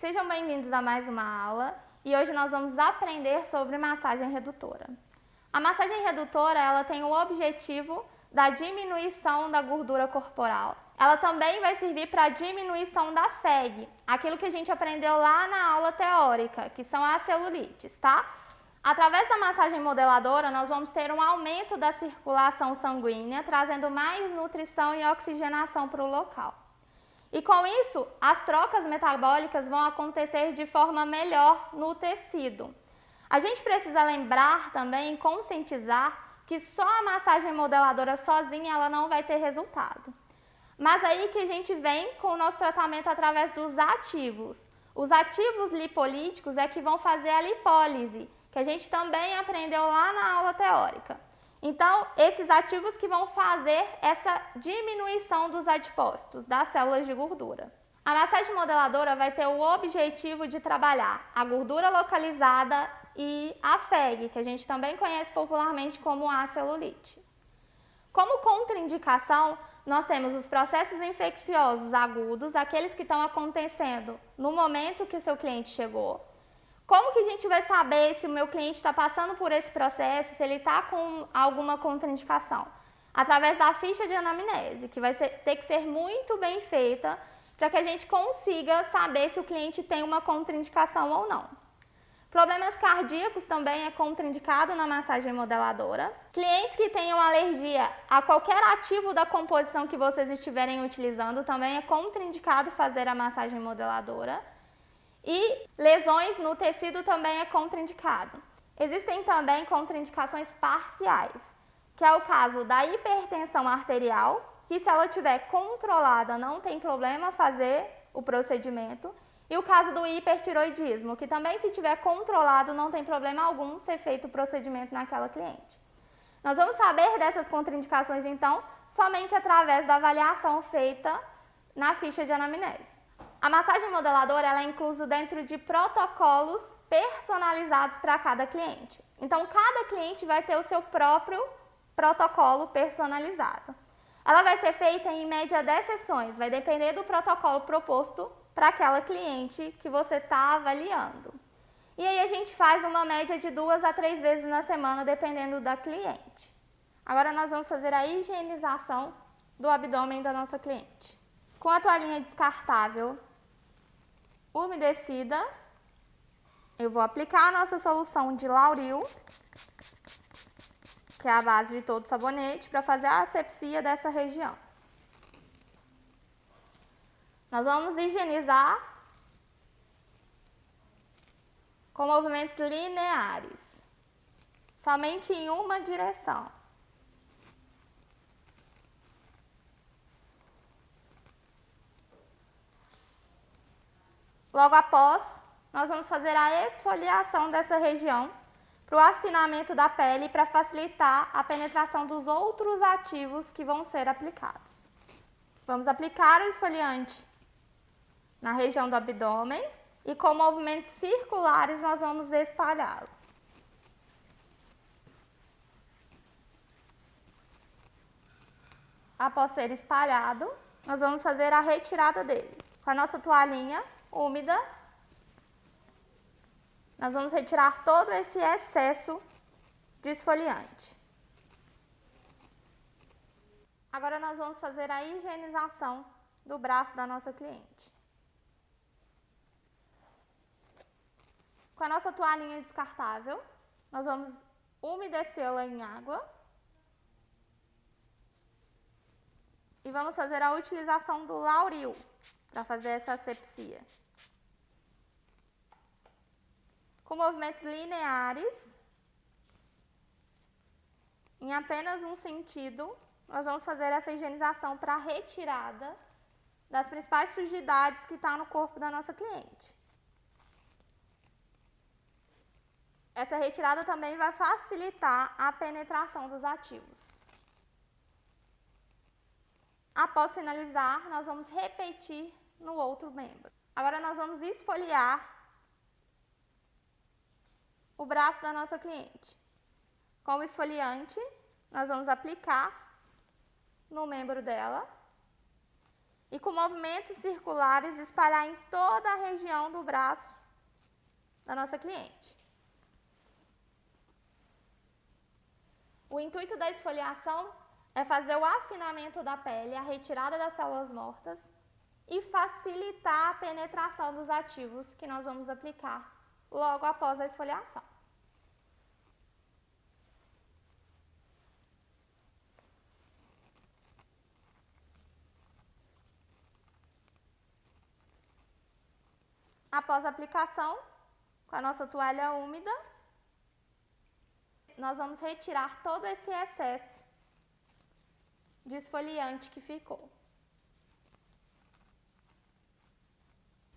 Sejam bem-vindos a mais uma aula e hoje nós vamos aprender sobre massagem redutora. A massagem redutora ela tem o objetivo da diminuição da gordura corporal. Ela também vai servir para a diminuição da FEG, aquilo que a gente aprendeu lá na aula teórica, que são as celulites, tá? Através da massagem modeladora, nós vamos ter um aumento da circulação sanguínea, trazendo mais nutrição e oxigenação para o local. E com isso, as trocas metabólicas vão acontecer de forma melhor no tecido. A gente precisa lembrar também, conscientizar, que só a massagem modeladora sozinha ela não vai ter resultado. Mas aí que a gente vem com o nosso tratamento através dos ativos. Os ativos lipolíticos é que vão fazer a lipólise, que a gente também aprendeu lá na aula teórica. Então, esses ativos que vão fazer essa diminuição dos adipócitos, das células de gordura. A massagem modeladora vai ter o objetivo de trabalhar a gordura localizada e a FEG, que a gente também conhece popularmente como a celulite. Como contraindicação, nós temos os processos infecciosos agudos, aqueles que estão acontecendo no momento que o seu cliente chegou. Como que a gente vai saber se o meu cliente está passando por esse processo, se ele está com alguma contraindicação? Através da ficha de anamnese, que vai ter que ser muito bem feita para que a gente consiga saber se o cliente tem uma contraindicação ou não. Problemas cardíacos também é contraindicado na massagem modeladora. Clientes que tenham alergia a qualquer ativo da composição que vocês estiverem utilizando também é contraindicado fazer a massagem modeladora. E lesões no tecido também é contraindicado. Existem também contraindicações parciais, que é o caso da hipertensão arterial, que se ela estiver controlada não tem problema fazer o procedimento, e o caso do hipertiroidismo, que também se estiver controlado não tem problema algum ser feito o procedimento naquela cliente. Nós vamos saber dessas contraindicações então somente através da avaliação feita na ficha de anamnese. A massagem modeladora ela é inclusa dentro de protocolos personalizados para cada cliente. Então, cada cliente vai ter o seu próprio protocolo personalizado. Ela vai ser feita em média 10 sessões, vai depender do protocolo proposto para aquela cliente que você está avaliando. E aí a gente faz uma média de 2 a 3 vezes na semana, dependendo da cliente. Agora nós vamos fazer a higienização do abdômen da nossa cliente. Com a toalhinha descartável umedecida, eu vou aplicar a nossa solução de Lauril, que é a base de todo sabonete, para fazer a asepsia dessa região. Nós vamos higienizar com movimentos lineares, somente em uma direção. Logo após, nós vamos fazer a esfoliação dessa região para o afinamento da pele para facilitar a penetração dos outros ativos que vão ser aplicados. Vamos aplicar o esfoliante na região do abdômen e com movimentos circulares nós vamos espalhá-lo. Após ser espalhado, nós vamos fazer a retirada dele. Com a nossa toalhinha úmida, nós vamos retirar todo esse excesso de esfoliante. Agora nós vamos fazer a higienização do braço da nossa cliente. Com a nossa toalhinha descartável, nós vamos umedecê-la em água e vamos fazer a utilização do Lauril para fazer essa asepsia. Com movimentos lineares, em apenas um sentido, nós vamos fazer essa higienização para a retirada das principais sujidades que estão no corpo da nossa cliente. Essa retirada também vai facilitar a penetração dos ativos. Após finalizar, nós vamos repetir no outro membro. Agora nós vamos esfoliar o braço da nossa cliente. Com o esfoliante, nós vamos aplicar no membro dela e com movimentos circulares espalhar em toda a região do braço da nossa cliente. O intuito da esfoliação é fazer o afinamento da pele, a retirada das células mortas e facilitar a penetração dos ativos que nós vamos aplicar logo após a esfoliação. Após a aplicação, com a nossa toalha úmida, nós vamos retirar todo esse excesso de esfoliante que ficou.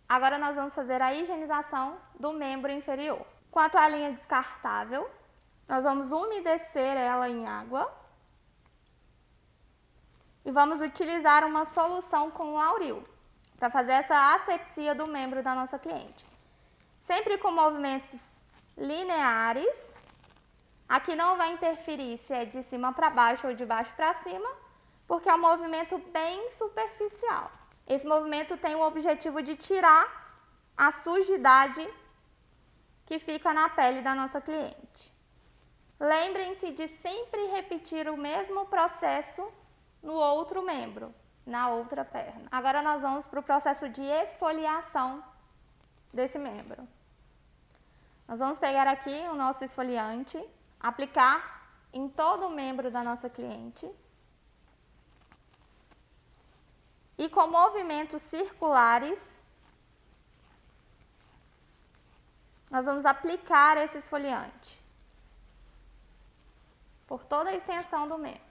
Agora nós vamos fazer a higienização do membro inferior. Com a toalhinha descartável, nós vamos umedecer ela em água e vamos utilizar uma solução com Lauril para fazer essa asepsia do membro da nossa cliente. Sempre com movimentos lineares. Aqui não vai interferir se é de cima para baixo ou de baixo para cima, porque é um movimento bem superficial. Esse movimento tem o objetivo de tirar a sujidade que fica na pele da nossa cliente. Lembrem-se de sempre repetir o mesmo processo no outro membro, na outra perna. Agora nós vamos para o processo de esfoliação desse membro. Nós vamos pegar aqui o nosso esfoliante, aplicar em todo o membro da nossa cliente e com movimentos circulares nós vamos aplicar esse esfoliante por toda a extensão do membro.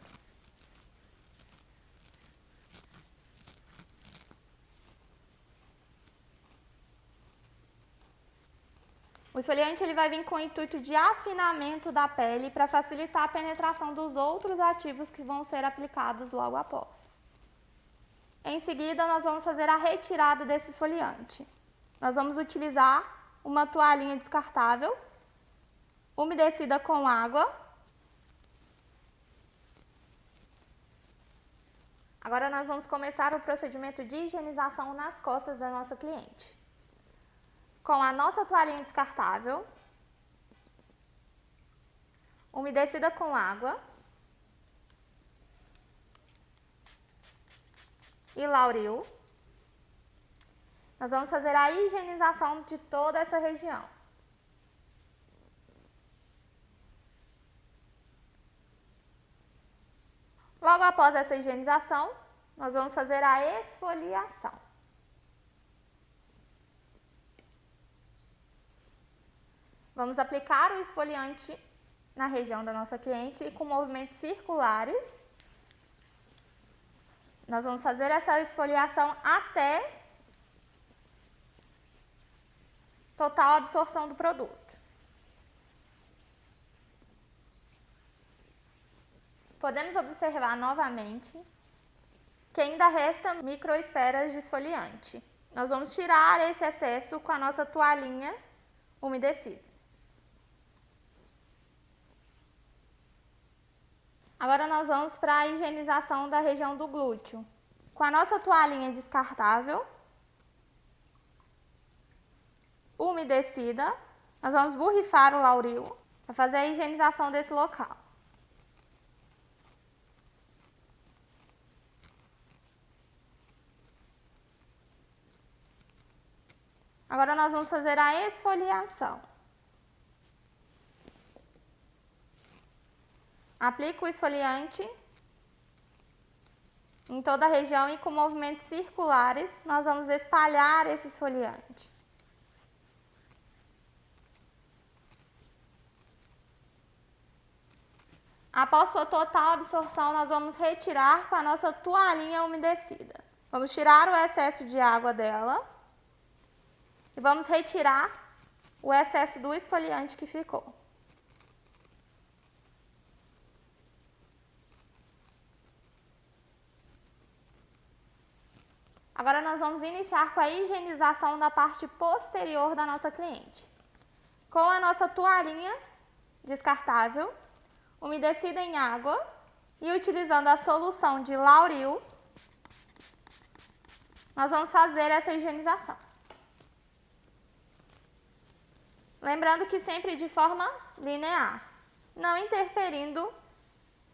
O esfoliante ele vai vir com o intuito de afinamento da pele para facilitar a penetração dos outros ativos que vão ser aplicados logo após. Em seguida, nós vamos fazer a retirada desse esfoliante. Nós vamos utilizar uma toalhinha descartável, umedecida com água. Agora nós vamos começar o procedimento de higienização nas costas da nossa cliente. Com a nossa toalhinha descartável, umedecida com água e Lauril, nós vamos fazer a higienização de toda essa região. Logo após essa higienização, nós vamos fazer a esfoliação. Vamos aplicar o esfoliante na região da nossa cliente e com movimentos circulares. Nós vamos fazer essa esfoliação até total absorção do produto. Podemos observar novamente que ainda resta microesferas de esfoliante. Nós vamos tirar esse excesso com a nossa toalhinha umedecida. Agora nós vamos para a higienização da região do glúteo. Com a nossa toalhinha descartável, umedecida, nós vamos borrifar o Lauril para fazer a higienização desse local. Agora nós vamos fazer a esfoliação. Aplica o esfoliante em toda a região e com movimentos circulares nós vamos espalhar esse esfoliante. Após sua total absorção, nós vamos retirar com a nossa toalhinha umedecida. Vamos tirar o excesso de água dela e vamos retirar o excesso do esfoliante que ficou. Agora nós vamos iniciar com a higienização da parte posterior da nossa cliente. Com a nossa toalhinha descartável, umedecida em água e utilizando a solução de Lauril, nós vamos fazer essa higienização. Lembrando que sempre de forma linear, não interferindo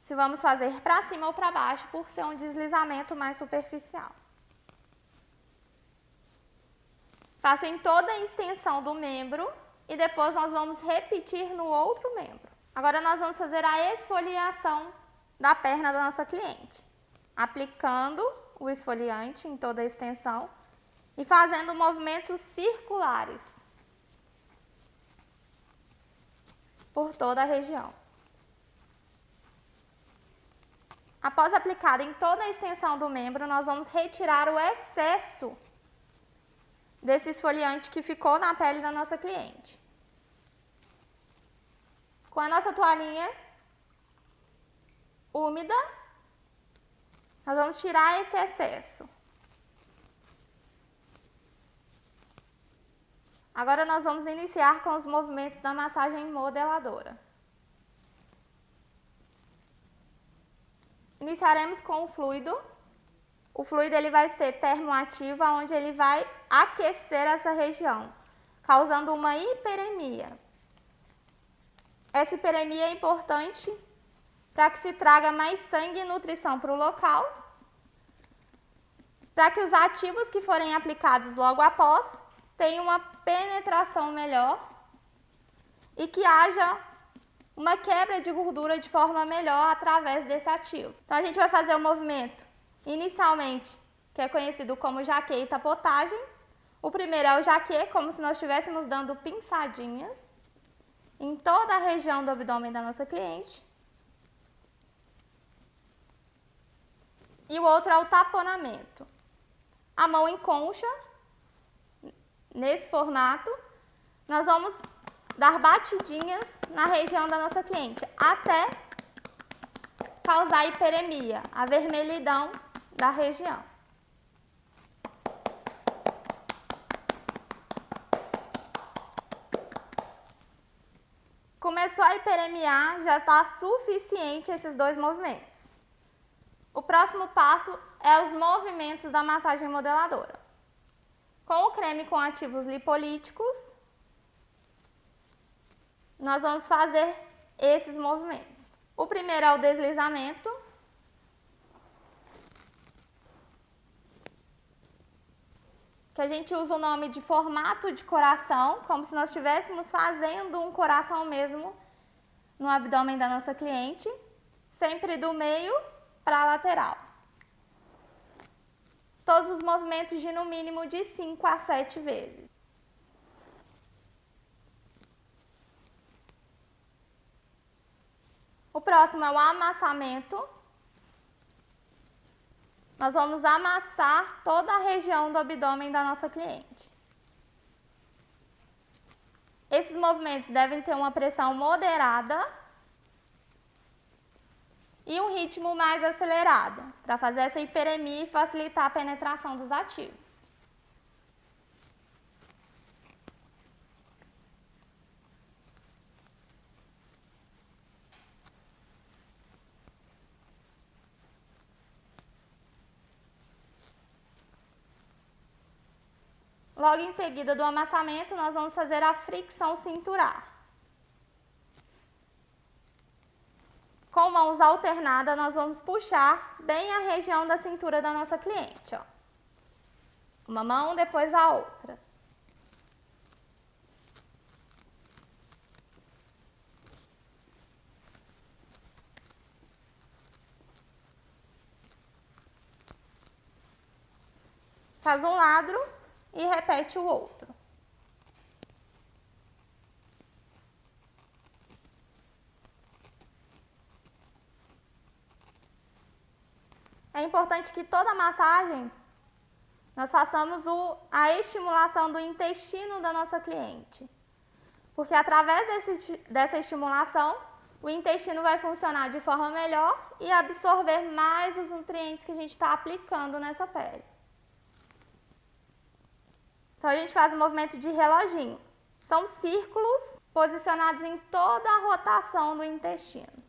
se vamos fazer para cima ou para baixo, por ser um deslizamento mais superficial. Faço em toda a extensão do membro e depois nós vamos repetir no outro membro. Agora nós vamos fazer a esfoliação da perna da nossa cliente, aplicando o esfoliante em toda a extensão e fazendo movimentos circulares por toda a região. Após aplicar em toda a extensão do membro, nós vamos retirar o excesso desse esfoliante que ficou na pele da nossa cliente. Com a nossa toalhinha úmida, nós vamos tirar esse excesso. Agora nós vamos iniciar com os movimentos da massagem modeladora. Iniciaremos com o fluido. O fluido ele vai ser termoativo, onde ele vai aquecer essa região, causando uma hiperemia. Essa hiperemia é importante para que se traga mais sangue e nutrição para o local, para que os ativos que forem aplicados logo após tenham uma penetração melhor e que haja uma quebra de gordura de forma melhor através desse ativo. Então a gente vai fazer o movimento inicialmente, que é conhecido como jaque e tapotagem. O primeiro é o jaque, como se nós estivéssemos dando pinçadinhas em toda a região do abdômen da nossa cliente. E o outro é o taponamento. A mão em concha, nesse formato, nós vamos dar batidinhas na região da nossa cliente, até causar hiperemia, a vermelhidão da região. Começou a hiperemiar, já está suficiente esses dois movimentos. O próximo passo é os movimentos da massagem modeladora. Com o creme com ativos lipolíticos, nós vamos fazer esses movimentos. O primeiro é o deslizamento. Que a gente usa o nome de formato de coração, como se nós estivéssemos fazendo um coração mesmo no abdômen da nossa cliente, sempre do meio para a lateral. Todos os movimentos de no mínimo de 5 a 7 vezes. O próximo é o amassamento. Nós vamos amassar toda a região do abdômen da nossa cliente. Esses movimentos devem ter uma pressão moderada e um ritmo mais acelerado, para fazer essa hiperemia e facilitar a penetração dos ativos. Logo em seguida do amassamento, nós vamos fazer a fricção cinturar. Com mãos alternadas, nós vamos puxar bem a região da cintura da nossa cliente, ó. Uma mão, depois a outra. Faz um lado e repete o outro. É importante que toda massagem nós façamos a estimulação do intestino da nossa cliente. Porque através dessa estimulação, o intestino vai funcionar de forma melhor e absorver mais os nutrientes que a gente está aplicando nessa pele. Então a gente faz um movimento de reloginho. São círculos posicionados em toda a rotação do intestino.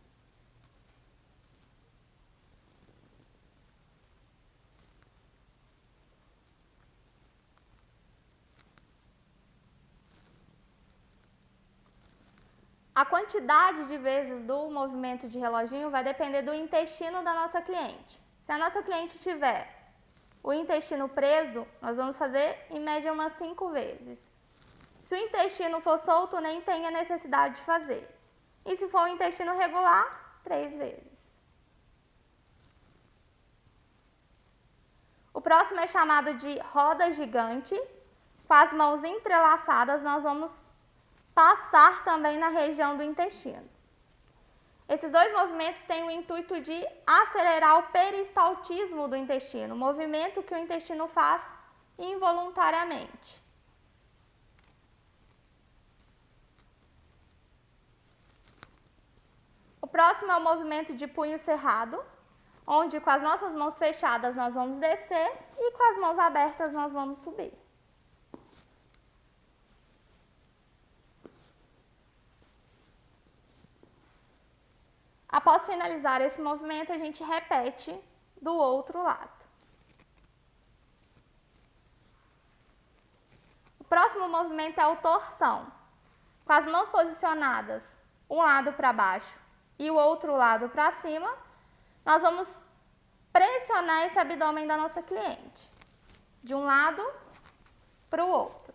A quantidade de vezes do movimento de reloginho vai depender do intestino da nossa cliente. Se a nossa cliente tiver o intestino preso, nós vamos fazer em média umas 5 vezes. Se o intestino for solto, nem tem a necessidade de fazer. E se for o intestino regular, 3 vezes. O próximo é chamado de roda gigante. Com as mãos entrelaçadas, nós vamos passar também na região do intestino. Esses dois movimentos têm o intuito de acelerar o peristaltismo do intestino, o movimento que o intestino faz involuntariamente. O próximo é o movimento de punho cerrado, onde com as nossas mãos fechadas nós vamos descer e com as mãos abertas nós vamos subir. Após finalizar esse movimento, a gente repete do outro lado. O próximo movimento é o torção. Com as mãos posicionadas, um lado para baixo e o outro lado para cima, nós vamos pressionar esse abdômen da nossa cliente, de um lado para o outro.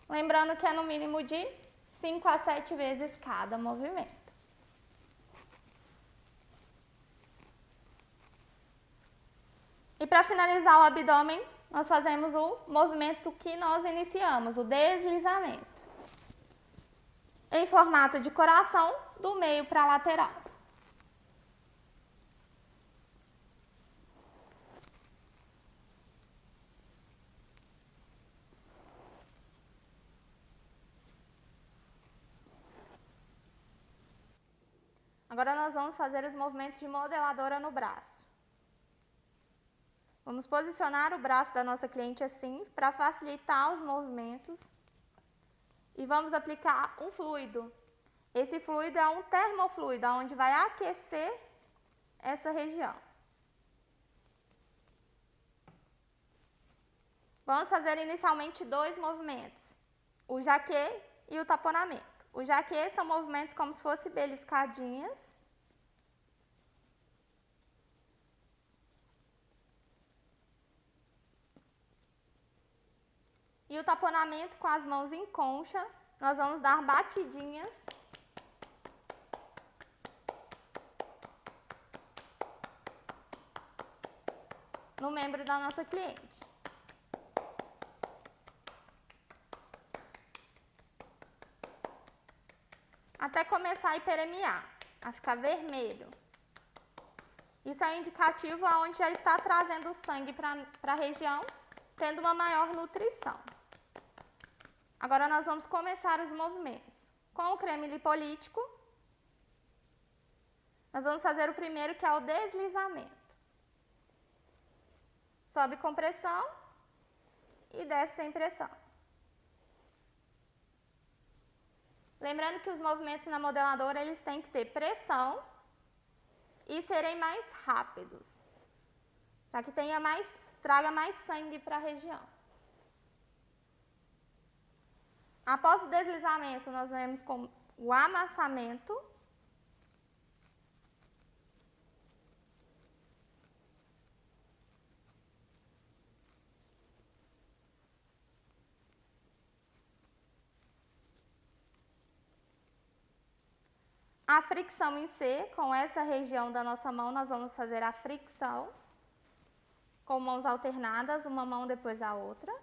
Lembrando que é no mínimo de 5 a 7 vezes cada movimento. E para finalizar o abdômen, nós fazemos o movimento que nós iniciamos, o deslizamento. Em formato de coração, do meio para a lateral. Agora nós vamos fazer os movimentos de modeladora no braço. Vamos posicionar o braço da nossa cliente assim, para facilitar os movimentos. E vamos aplicar um fluido. Esse fluido é um termofluido, onde vai aquecer essa região. Vamos fazer inicialmente 2 movimentos, o jaque e o taponamento. O jaque são movimentos como se fossem beliscadinhas. E o taponamento com as mãos em concha, nós vamos dar batidinhas no membro da nossa cliente. Até começar a hiperemiar, a ficar vermelho. Isso é um indicativo onde já está trazendo sangue para a região, tendo uma maior nutrição. Agora nós vamos começar os movimentos. Com o creme lipolítico, nós vamos fazer o primeiro, que é o deslizamento. Sobe com pressão e desce sem pressão. Lembrando que os movimentos na modeladora, eles têm que ter pressão e serem mais rápidos, para que traga mais sangue para a região. Após o deslizamento, nós vemos com o amassamento. A fricção em C, com essa região da nossa mão, nós vamos fazer a fricção com mãos alternadas, uma mão depois a outra.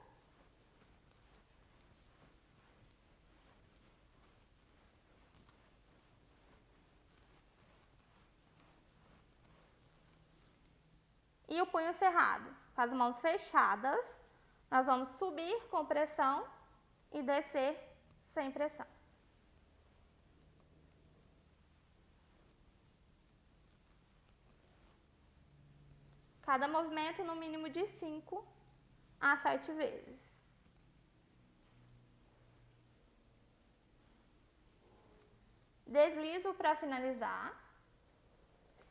E o punho cerrado, com as mãos fechadas, nós vamos subir com pressão e descer sem pressão. Cada movimento no mínimo de 5 a 7 vezes. Deslizo para finalizar.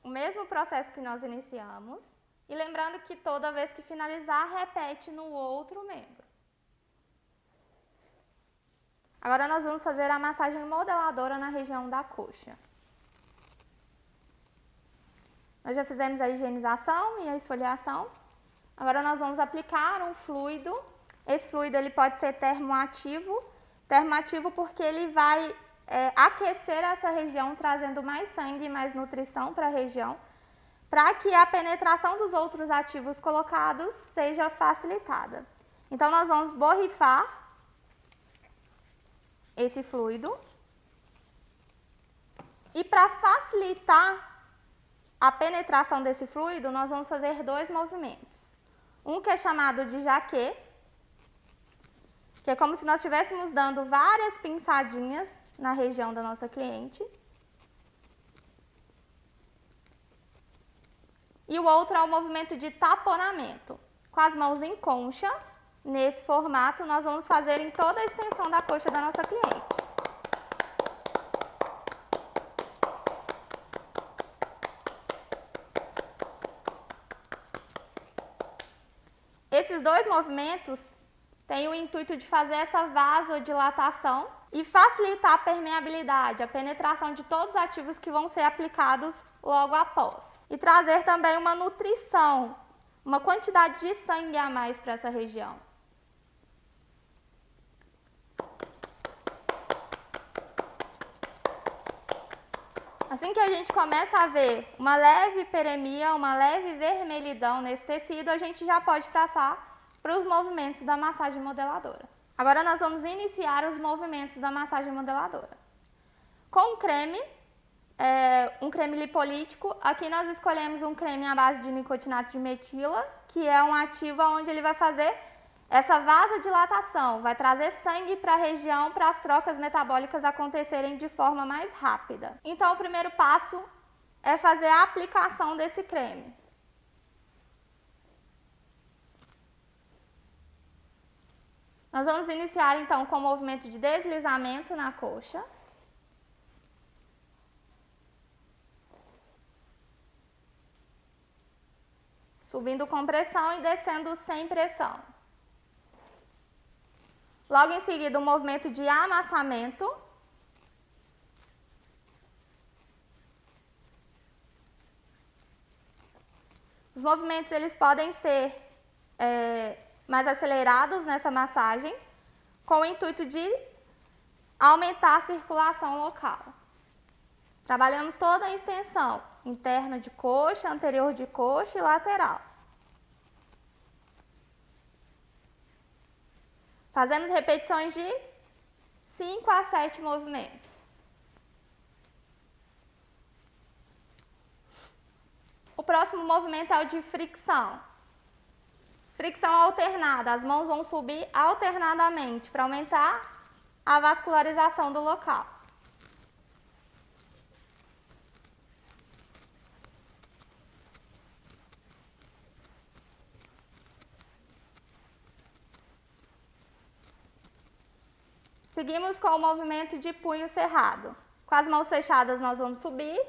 o mesmo processo que nós iniciamos. E lembrando que toda vez que finalizar, repete no outro membro. Agora nós vamos fazer a massagem modeladora na região da coxa. Nós já fizemos a higienização e a esfoliação. Agora nós vamos aplicar um fluido. Esse fluido ele pode ser termoativo. Termoativo porque ele vai aquecer essa região, trazendo mais sangue e mais nutrição para a região, para que a penetração dos outros ativos colocados seja facilitada. Então nós vamos borrifar esse fluido. E para facilitar a penetração desse fluido, nós vamos fazer dois movimentos. Um que é chamado de jaquet, que é como se nós estivéssemos dando várias pinçadinhas na região da nossa cliente. E o outro é o movimento de taponamento. Com as mãos em concha, nesse formato, nós vamos fazer em toda a extensão da coxa da nossa cliente. Esses dois movimentos têm o intuito de fazer essa vasodilatação e facilitar a permeabilidade, a penetração de todos os ativos que vão ser aplicados logo após. E trazer também uma nutrição, uma quantidade de sangue a mais para essa região. Assim que a gente começa a ver uma leve hiperemia, uma leve vermelhidão nesse tecido, a gente já pode passar para os movimentos da massagem modeladora. Agora nós vamos iniciar os movimentos da massagem modeladora. Com um creme lipolítico, aqui nós escolhemos um creme à base de nicotinato de metila, que é um ativo onde ele vai fazer essa vasodilatação, vai trazer sangue para a região para as trocas metabólicas acontecerem de forma mais rápida. Então, o primeiro passo é fazer a aplicação desse creme. Nós vamos iniciar então com o movimento de deslizamento na coxa. Subindo com pressão e descendo sem pressão. Logo em seguida, um movimento de amassamento. Os movimentos eles podem ser mais acelerados nessa massagem, com o intuito de aumentar a circulação local. Trabalhamos toda a extensão interna de coxa, anterior de coxa e lateral. Fazemos repetições de 5 a 7 movimentos. O próximo movimento é o de fricção. Fricção alternada, as mãos vão subir alternadamente para aumentar a vascularização do local. Seguimos com o movimento de punho cerrado. Com as mãos fechadas nós vamos subir,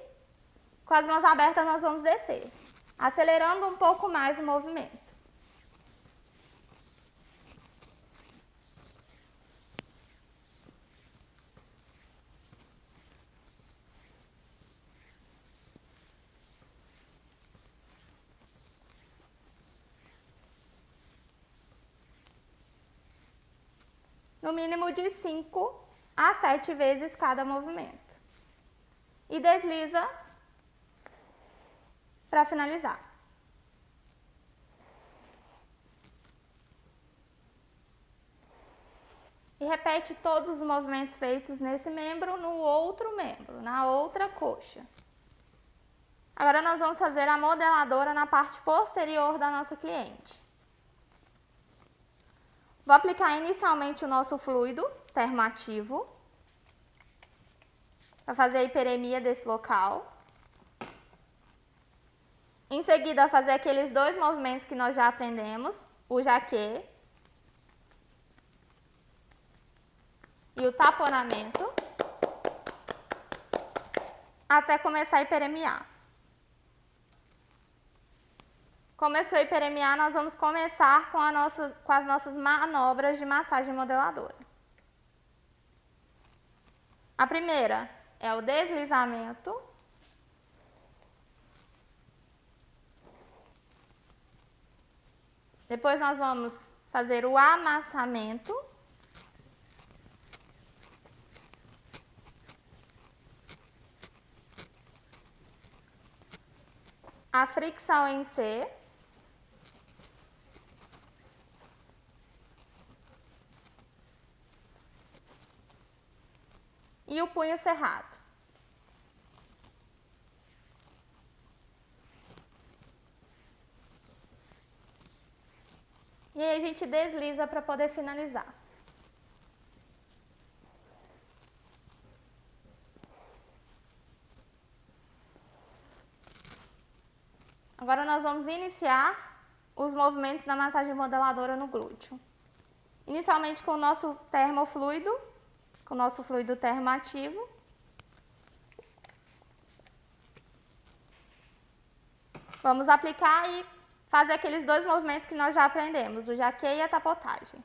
com as mãos abertas nós vamos descer, acelerando um pouco mais o movimento. No mínimo de 5 a 7 vezes cada movimento. E desliza para finalizar. E repete todos os movimentos feitos nesse membro no outro membro, na outra coxa. Agora nós vamos fazer a modeladora na parte posterior da nossa cliente. Vou aplicar inicialmente o nosso fluido termoativo, para fazer a hiperemia desse local. Em seguida, fazer aqueles dois movimentos que nós já aprendemos, o jaquet e o taponamento, até começar a hiperemiar. Começou a hiperemiar, nós vamos começar com as nossas manobras de massagem modeladora. A primeira é o deslizamento. Depois nós vamos fazer o amassamento. A fricção em C. E o punho cerrado. E aí a gente desliza para poder finalizar. Agora nós vamos iniciar os movimentos da massagem modeladora no glúteo. Inicialmente com o nosso termofluido, com o nosso fluido termoativo. Vamos aplicar e fazer aqueles dois movimentos que nós já aprendemos, o jaqueia e a tapotagem.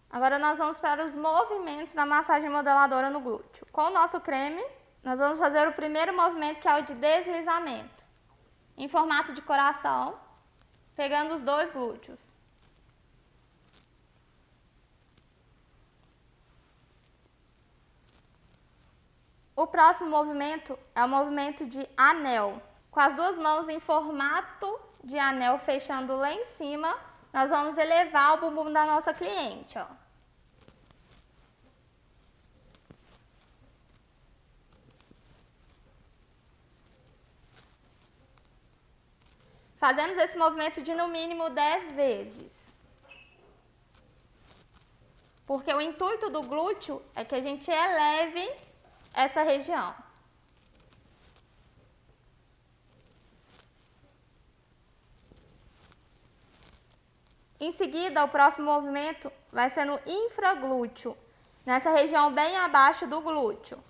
Agora nós vamos para os movimentos da massagem modeladora no glúteo. Com o nosso creme, nós vamos fazer o primeiro movimento, que é o de deslizamento, em formato de coração, pegando os dois glúteos. O próximo movimento é o movimento de anel. Com as duas mãos em formato de anel, fechando lá em cima, nós vamos elevar o bumbum da nossa cliente, ó. Fazemos esse movimento de no mínimo 10 vezes. Porque o intuito do glúteo é que a gente eleve essa região. Em seguida, o próximo movimento vai ser no infraglúteo, nessa região bem abaixo do glúteo,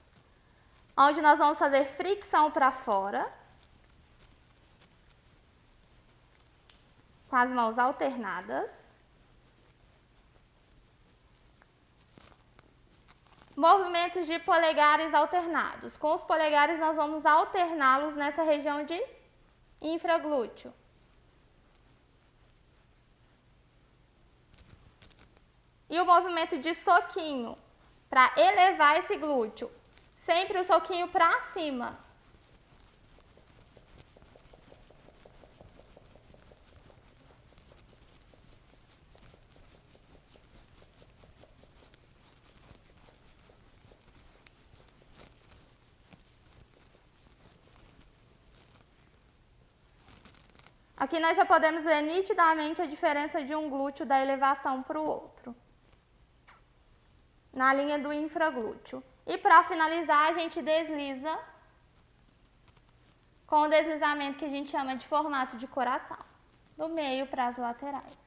onde nós vamos fazer fricção para fora, com as mãos alternadas. Movimentos de polegares alternados. Com os polegares nós vamos alterná-los nessa região de infraglúteo. E o movimento de soquinho, para elevar esse glúteo. Sempre o soquinho para cima. Aqui nós já podemos ver nitidamente a diferença de um glúteo da elevação para o outro, na linha do infraglúteo. E para finalizar, a gente desliza com o deslizamento que a gente chama de formato de coração, do meio para as laterais.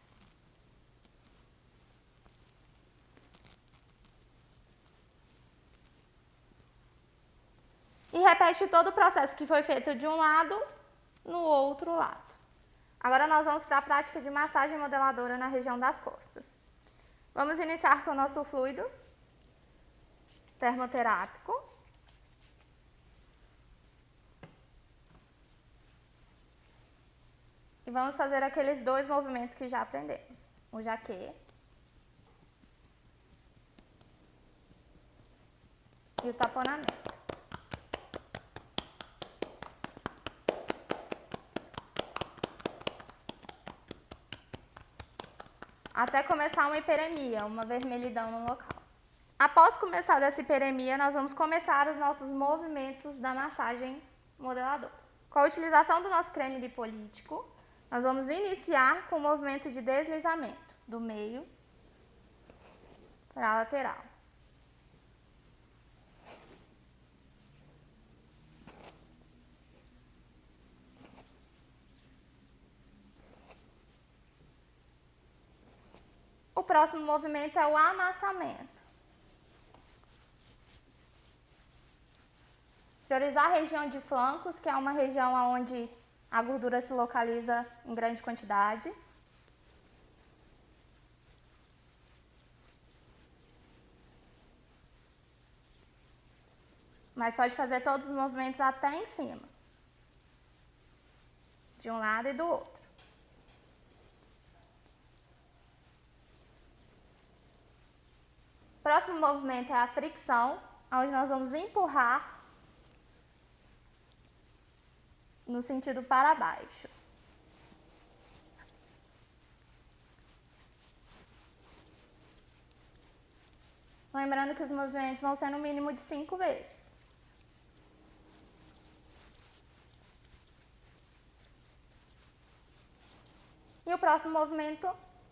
E repete todo o processo que foi feito de um lado no outro lado. Agora nós vamos para a prática de massagem modeladora na região das costas. Vamos iniciar com o nosso fluido termoterápico. E vamos fazer aqueles dois movimentos que já aprendemos. O jaquê e o taponamento. Até começar uma hiperemia, uma vermelhidão no local. Após começar essa hiperemia, nós vamos começar os nossos movimentos da massagem modeladora. Com a utilização do nosso creme lipolítico, nós vamos iniciar com o movimento de deslizamento, do meio para a lateral. próximo movimento é o amassamento. Priorizar a região de flancos, que é uma região onde a gordura se localiza em grande quantidade. Mas pode fazer todos os movimentos até em cima, de um lado e do outro. Próximo movimento é a fricção, onde nós vamos empurrar no sentido para baixo. Lembrando que os movimentos vão ser no mínimo de 5 vezes. E o próximo movimento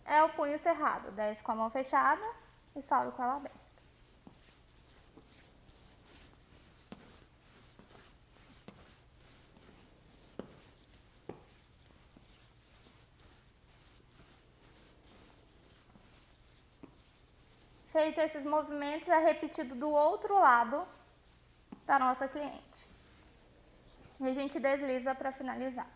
é o punho cerrado. Desce com a mão fechada e sobe com ela aberta. Feito esses movimentos, é repetido do outro lado da nossa cliente. E a gente desliza para finalizar.